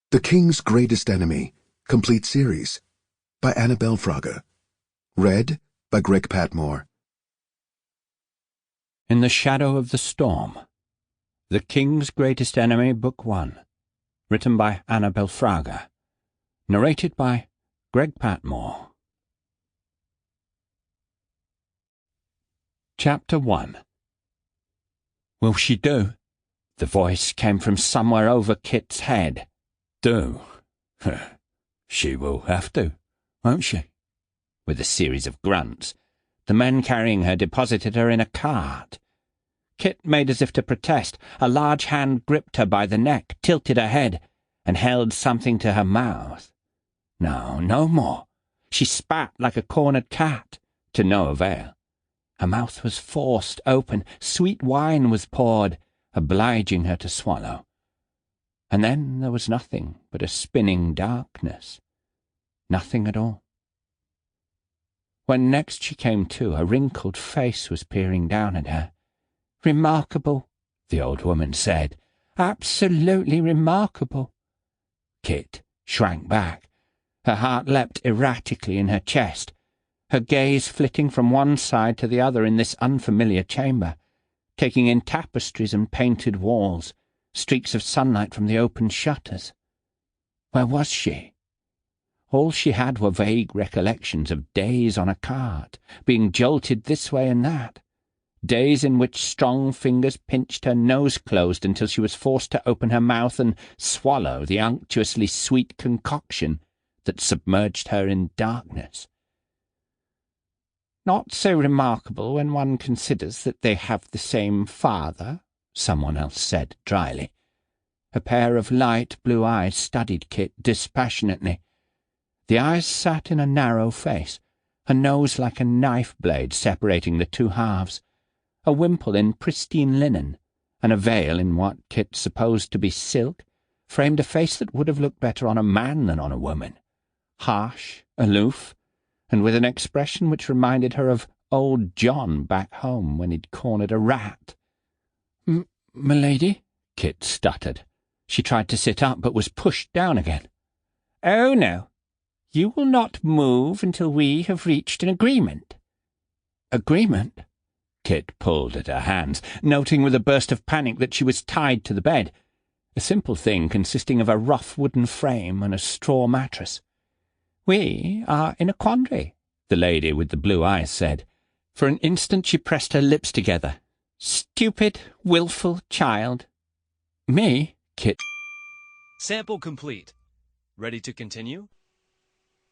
The King's Greatest Enemy, Complete Series, by Belfrage. Read by Greg Patmore. In the Shadow of the Storm. The King's Greatest Enemy, Book 1. Written by Belfrage. Narrated by Greg Patmore. Chapter 1. Will she do? The voice came from somewhere over Kit's head. Do? She will have to, won't she? With a series of grunts, the men carrying her deposited her in a cart. Kit made as if to protest. A large hand gripped her by the neck, tilted her head, and held something to her mouth. No more. She spat like a cornered cat, to no avail. Her mouth was forced open, sweet wine was poured, obliging her to swallow. And then there was nothing but a spinning darkness. Nothing at all. When next she came to, a wrinkled face was peering down at her. "Remarkable," the old woman said. "Absolutely remarkable." Kit shrank back. Her heart leapt erratically in her chest, her gaze flitting from one side to the other in this unfamiliar chamber, taking in tapestries and painted walls, streaks of sunlight from the open shutters. Where was she? All she had were vague recollections of days on a cart, being jolted this way and that, days in which strong fingers pinched her nose closed until she was forced to open her mouth and swallow the unctuously sweet concoction that submerged her in darkness. "Not so remarkable when one considers that they have the same father," someone else said dryly. A pair of light blue eyes studied Kit dispassionately. The eyes sat in a narrow face, a nose like a knife blade separating the two halves, a wimple in pristine linen, and a veil in what Kit supposed to be silk, framed a face that would have looked better on a man than on a woman, harsh, aloof, and with an expression which reminded her of old John back home when he'd cornered a rat. "M'lady?" Kit stuttered. She tried to sit up, but was pushed down again. "Oh, no. You will not move until we have reached an agreement." "Agreement?" Kit pulled at her hands, noting with a burst of panic that she was tied to the bed, a simple thing consisting of a rough wooden frame and a straw mattress. "We are in a quandary," the lady with the blue eyes said. For an instant she pressed her lips together. "Stupid, wilful child." "Me?" Kit. Sample complete. Ready to continue?